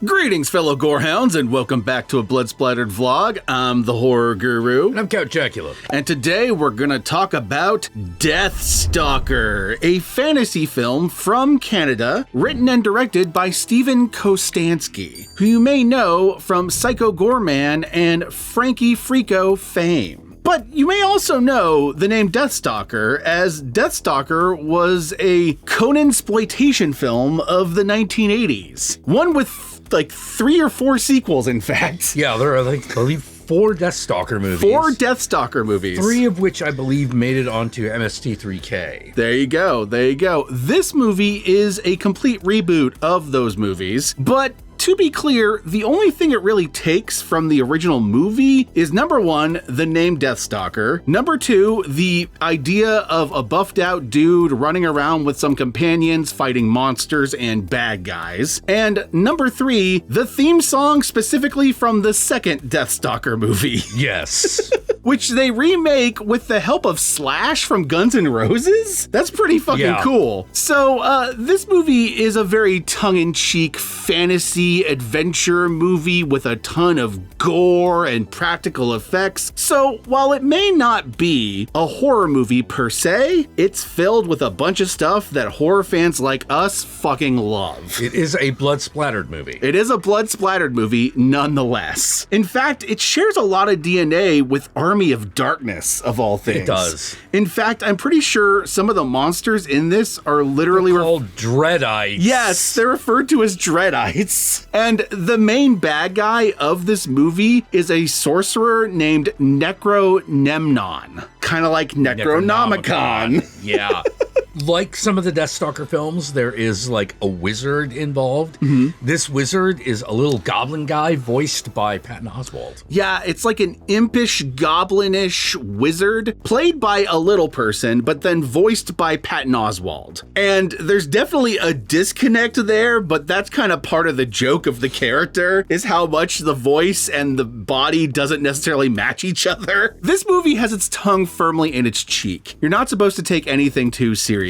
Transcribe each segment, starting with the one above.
Greetings, fellow Gorehounds, and welcome back to a Blood Splattered vlog. I'm the Horror Guru. And I'm Count Jackula. And today we're going to talk about Deathstalker, a fantasy film from Canada, written and directed by Stephen Kostanski, who you may know from Psycho Goreman and Frankie Frico fame. But you may also know the name Deathstalker, as Deathstalker was a Conan-sploitation film of the 1980s. One with like 3 or 4 sequels, in fact. Yeah, there are like, I believe, 4 Deathstalker movies. 4 Deathstalker movies. 3 of which I believe made it onto MST3K. There you go, there you go. This movie is a complete reboot of those movies, but to be clear, the only thing it really takes from the original movie is number 1, the name Deathstalker, number 2, the idea of a buffed out dude running around with some companions fighting monsters and bad guys, and number 3, the theme song specifically from the second Deathstalker movie. Yes. Which they remake with the help of Slash from Guns N' Roses? That's pretty fucking cool. So this movie is a very tongue-in-cheek fantasy adventure movie with a ton of gore and practical effects. So while it may not be a horror movie per se, it's filled with a bunch of stuff that horror fans like us fucking love. It is a blood-splattered movie. It is a blood-splattered movie nonetheless. In fact, it shares a lot of DNA with Army of Darkness, of all things. It does. In fact, I'm pretty sure some of the monsters in this are literally called Dreadites. Yes, they're referred to as Dreadites. And the main bad guy of this movie is a sorcerer named Necronemnon. Kind of like Necronomicon. Yeah. Like some of the Deathstalker films, there is like a wizard involved. Mm-hmm. This wizard is a little goblin guy voiced by Patton Oswalt. Yeah, it's like an impish, goblinish wizard played by a little person, but then voiced by Patton Oswalt. And there's definitely a disconnect there, but that's kind of part of the joke of the character, is how much the voice and the body doesn't necessarily match each other. This movie has its tongue firmly in its cheek. You're not supposed to take anything too seriously.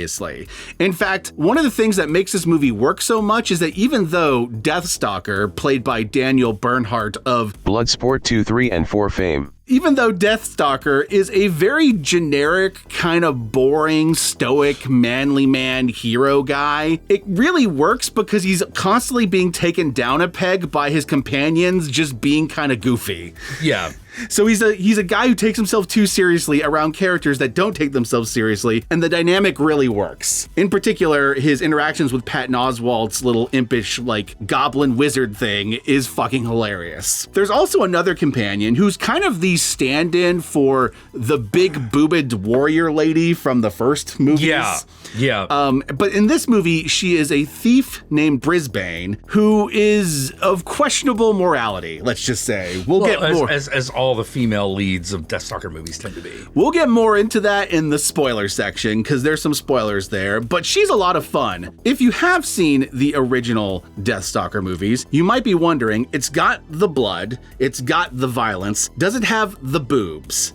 In fact, one of the things that makes this movie work so much is that even though Deathstalker, played by Daniel Bernhardt of Bloodsport 2, 3, and 4 fame, even though Deathstalker is a very generic, kind of boring, stoic, manly man hero guy, it really works because he's constantly being taken down a peg by his companions just being kind of goofy. Yeah. So he's a guy who takes himself too seriously around characters that don't take themselves seriously, and the dynamic really works. In particular, his interactions with Patton Oswalt's little impish, like, goblin wizard thing is fucking hilarious. There's also another companion who's kind of the stand-in for the big boobed warrior lady from the first movies. Yeah. But in this movie, she is a thief named Brisbane who is of questionable morality, let's just say. We'll get more. As all the female leads of Deathstalker movies tend to be. We'll get more into that in the spoiler section, because there's some spoilers there, but she's a lot of fun. If you have seen the original Deathstalker movies, you might be wondering, it's got the blood, it's got the violence, does it have the boobs?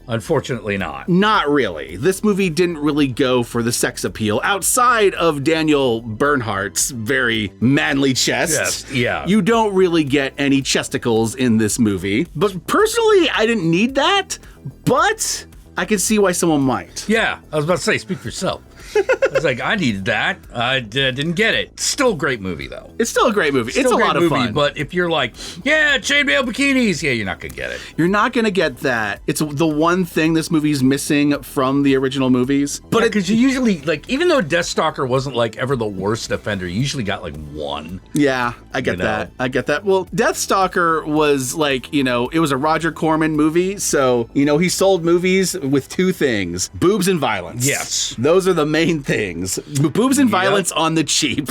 Unfortunately not. Not really. This movie didn't really go for the sex appeal outside of Daniel Bernhardt's very manly chest. Yes, yeah. You don't really get any chesticles in this movie. But personally, I didn't need that, but I can see why someone might. Yeah, I was about to say, speak for yourself. I was like, I needed that. I didn't get it. Still a great movie, though. It's still a great movie. It's a lot of fun. But if you're like, yeah, chainmail bikinis, yeah, you're not going to get it. You're not going to get that. It's the one thing this movie's missing from the original movies. But because you usually, like, even though Deathstalker wasn't, like, ever the worst offender, you usually got, like, one. Yeah, I get that. I get that. Well, Deathstalker was, like, it was a Roger Corman movie. So, he sold movies with 2 things. Boobs and violence. Yes. Those are the main things. Boobs and violence on the cheap.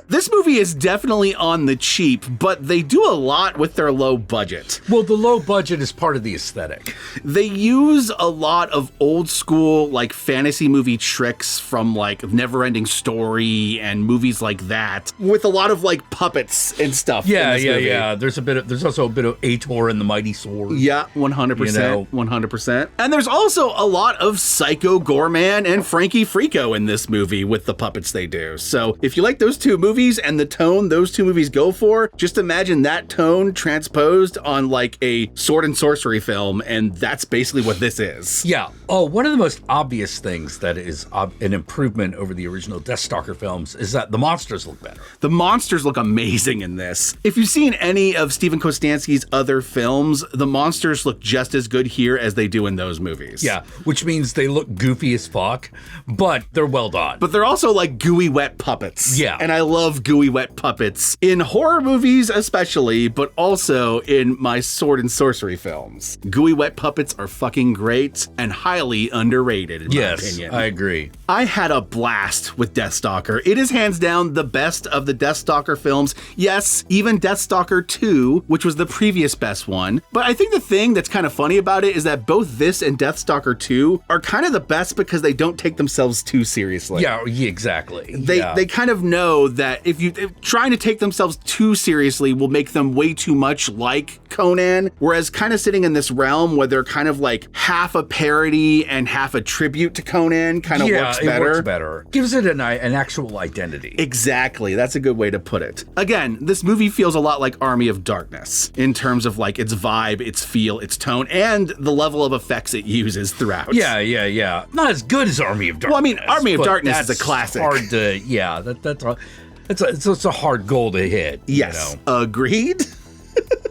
This movie is definitely on the cheap, but they do a lot with their low budget. Well, the low budget is part of the aesthetic. They use a lot of old school, like, fantasy movie tricks from, like, Neverending Story and movies like that, with a lot of, like, puppets and stuff. Yeah, in this movie. yeah. There's also a bit of Ator and the Mighty Sword. Yeah, 100%. 100%. And there's also a lot of Psycho Goreman and Frankie Frico in this movie with the puppets they do. So if you like those two movies, movies and the tone those two movies go for, just imagine that tone transposed on like a sword and sorcery film, and that's basically what this is. Yeah. Oh, one of the most obvious things that is an improvement over the original Deathstalker films is that the monsters look better. The monsters look amazing in this. If you've seen any of Stephen Kostanski's other films, the monsters look just as good here as they do in those movies. Yeah, which means they look goofy as fuck, but they're well done. But they're also like gooey wet puppets. Yeah. And I love gooey wet puppets in horror movies especially, but also in my sword and sorcery films. Gooey wet puppets are fucking great and highly underrated in my opinion. Yes, I agree. I had a blast with Deathstalker. It is hands down the best of the Deathstalker films. Yes, even Deathstalker 2, which was the previous best one. But I think the thing that's kind of funny about it is that both this and Deathstalker 2 are kind of the best because they don't take themselves too seriously. Yeah, exactly. They kind of know that if trying to take themselves too seriously will make them way too much like Conan, whereas kind of sitting in this realm where they're kind of like half a parody and half a tribute to Conan kind of works better. It works better. Gives it an actual identity. Exactly. That's a good way to put it. Again, this movie feels a lot like Army of Darkness in terms of like its vibe, its feel, its tone, and the level of effects it uses throughout. Yeah. Not as good as Army of Darkness. Well, I mean, Army of Darkness is a classic. Hard to, it's a hard goal to hit. Yes. Agreed.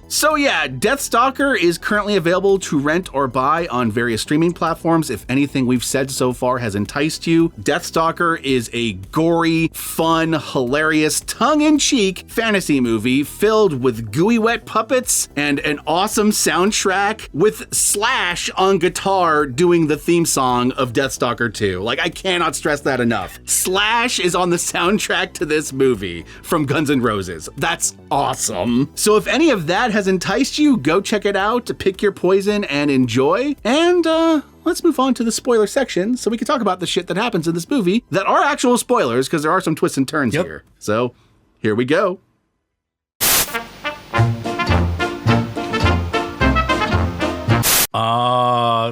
So yeah, Deathstalker is currently available to rent or buy on various streaming platforms. If anything we've said so far has enticed you, Deathstalker is a gory, fun, hilarious, tongue-in-cheek fantasy movie filled with gooey wet puppets and an awesome soundtrack with Slash on guitar doing the theme song of Deathstalker 2. Like, I cannot stress that enough. Slash is on the soundtrack to this movie from Guns N' Roses. That's awesome. So if any of that has enticed you, go check it out, pick your poison and enjoy. And let's move on to the spoiler section so we can talk about the shit that happens in this movie that are actual spoilers because there are some twists and turns here. So here we go.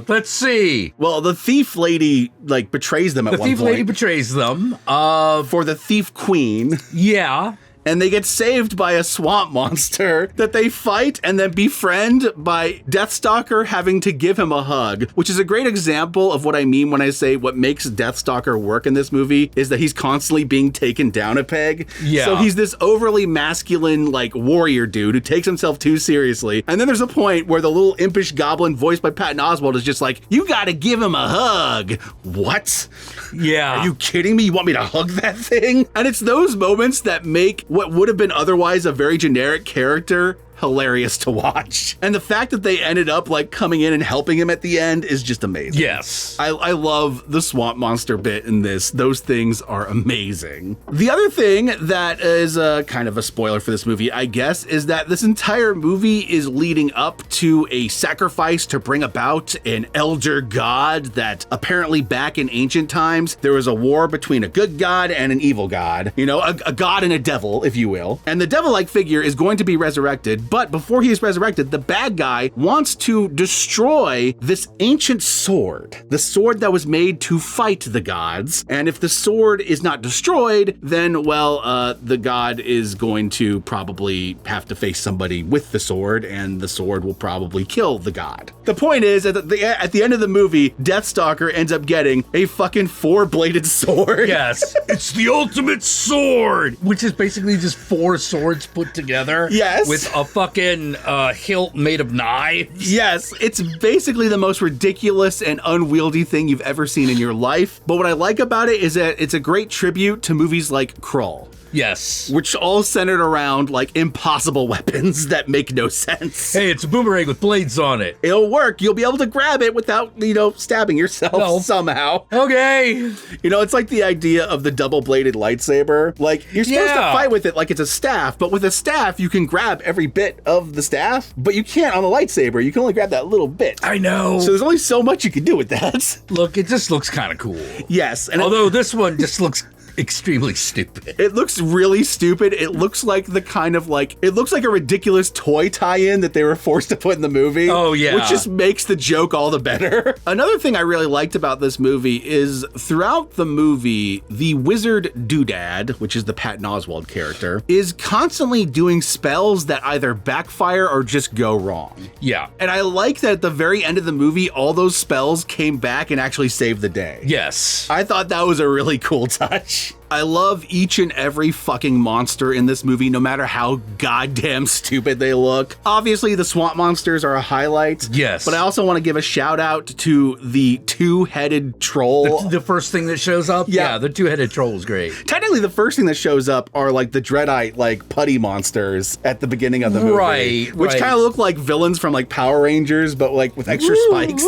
Let's see. Well, the thief lady like betrays them at one point. The thief lady betrays them. For the thief queen. Yeah. And they get saved by a swamp monster that they fight and then befriend by Deathstalker having to give him a hug, which is a great example of what I mean when I say what makes Deathstalker work in this movie is that he's constantly being taken down a peg. Yeah. So he's this overly masculine, like, warrior dude who takes himself too seriously. And then there's a point where the little impish goblin voiced by Patton Oswalt is just like, you gotta give him a hug. What? Yeah. Are you kidding me? You want me to hug that thing? And it's those moments that make what would have been otherwise a very generic character hilarious to watch. And the fact that they ended up like coming in and helping him at the end is just amazing. Yes. I love the swamp monster bit in this. Those things are amazing. The other thing that is kind of a spoiler for this movie, I guess, is that this entire movie is leading up to a sacrifice to bring about an elder god that apparently back in ancient times, there was a war between a good god and an evil god. You know, a god and a devil, if you will. And the devil-like figure is going to be resurrected. But before he is resurrected, the bad guy wants to destroy this ancient sword, the sword that was made to fight the gods. And if the sword is not destroyed, then, well, the god is going to probably have to face somebody with the sword, and the sword will probably kill the god. The point is, at the end of the movie, Deathstalker ends up getting a fucking four-bladed sword. Yes. It's the ultimate sword, which is basically just four swords put together. Yes. With a fucking hilt made of knives. Yes, it's basically the most ridiculous and unwieldy thing you've ever seen in your life. But what I like about it is that it's a great tribute to movies like Krull. Yes. Which all centered around like impossible weapons that make no sense. Hey, it's a boomerang with blades on it. It'll work. You'll be able to grab it without, stabbing yourself somehow. Okay. It's like the idea of the double-bladed lightsaber. Like, you're supposed to fight with it like it's a staff, but with a staff, you can grab every bit of the staff, but you can't on the lightsaber. You can only grab that little bit. I know. So there's only so much you can do with that. Look, it just looks kind of cool. Yes. And although this one just looks extremely stupid. It looks really stupid. It looks like the kind of like, it looks like a ridiculous toy tie-in that they were forced to put in the movie. Oh, yeah. Which just makes the joke all the better. Another thing I really liked about this movie is throughout the movie, the wizard Doodad, which is the Patton Oswalt character, is constantly doing spells that either backfire or just go wrong. Yeah. And I like that at the very end of the movie, all those spells came back and actually saved the day. Yes. I thought that was a really cool touch. I love each and every fucking monster in this movie, no matter how goddamn stupid they look. Obviously, the swamp monsters are a highlight. Yes. But I also want to give a shout out to the two-headed troll. The first thing that shows up? Yeah. The two-headed troll is great. Technically, the first thing that shows up are like the Dreadite, like putty monsters at the beginning of the movie. Right. Which kind of look like villains from like Power Rangers, but like with extra spikes.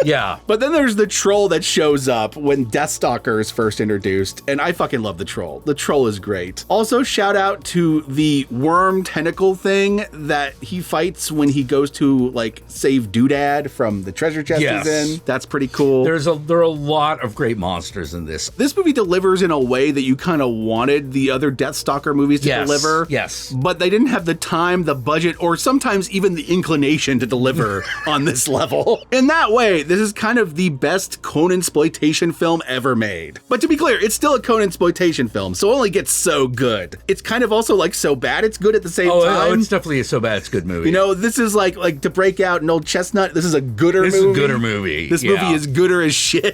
Yeah. But then there's the troll that shows up when Deathstalker is first introduced, and I fucking love the troll. The troll is great. Also, shout out to the worm tentacle thing that he fights when he goes to like save Doodad from the treasure chest he's in. That's pretty cool. There are a lot of great monsters in this. This movie delivers in a way that you kind of wanted the other Deathstalker movies to deliver. Yes. But they didn't have the time, the budget, or sometimes even the inclination to deliver on this level. In that way, this is kind of the best Conan-sploitation film ever made. But to be clear, it's still a Conan-sploitation film, so it only gets so good. It's kind of also like so bad it's good at the same time. Oh, it's definitely a so bad it's good movie. You know, this is like to break out an old chestnut, this is a gooder movie. This is a gooder movie. This movie is gooder as shit.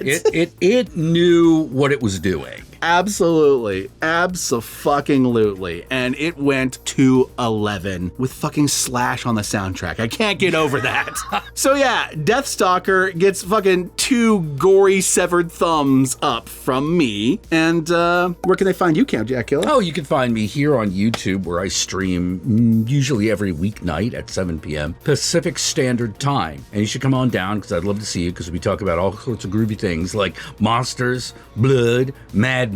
It knew what it was doing. Absolutely. Abso-fucking-lutely. And it went to 11 with fucking Slash on the soundtrack. I can't get over that. So yeah, Deathstalker gets fucking 2 gory severed thumbs up from me. And where can they find you, Count Jackula? Oh, you can find me here on YouTube, where I stream usually every weeknight at 7 p.m. Pacific Standard Time. And you should come on down, because I'd love to see you, because we talk about all sorts of groovy things like monsters, blood, madmen,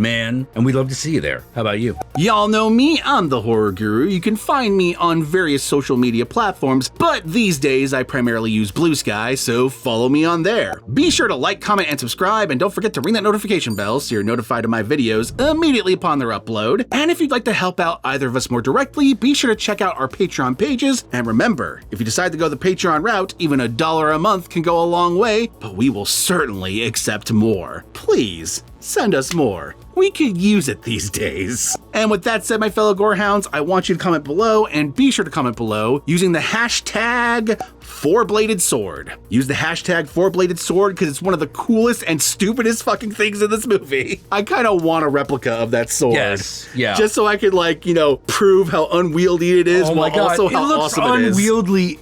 and we'd love to see you there. How about you? Y'all know me, I'm the Horror Guru. You can find me on various social media platforms, but these days I primarily use Blue Sky, so follow me on there. Be sure to like, comment, and subscribe, and don't forget to ring that notification bell so you're notified of my videos immediately upon their upload. And if you'd like to help out either of us more directly, be sure to check out our Patreon pages. And remember, if you decide to go the Patreon route, even $1 a month can go a long way, but we will certainly accept more. Please, send us more. We could use it these days. And with that said, my fellow Gorehounds, I want you to comment below, and be sure to comment below using the hashtag 4-bladed sword. Use the hashtag 4-bladed sword because it's one of the coolest and stupidest fucking things in this movie. I kind of want a replica of that sword. Yes, yeah. Just so I could, like, you know, prove how unwieldy it is, Oh my while God. also how it looks awesome it is. unwieldy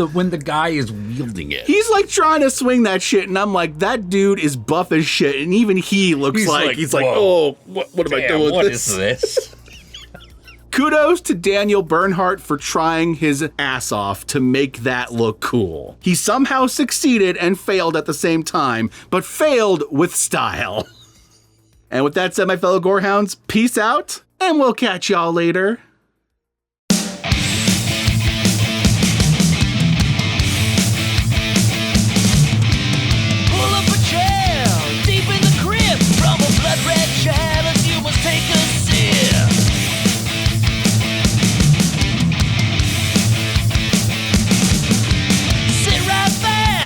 when the guy is wielding it. He's like trying to swing that shit, and I'm like, that dude is buff as shit, and even he looks He's like whoa. oh, what am I doing with What this? is this? Kudos to Daniel Bernhardt for trying his ass off to make that look cool. He somehow succeeded and failed at the same time, but failed with style. And with that said, my fellow Gorehounds, peace out, and we'll catch y'all later.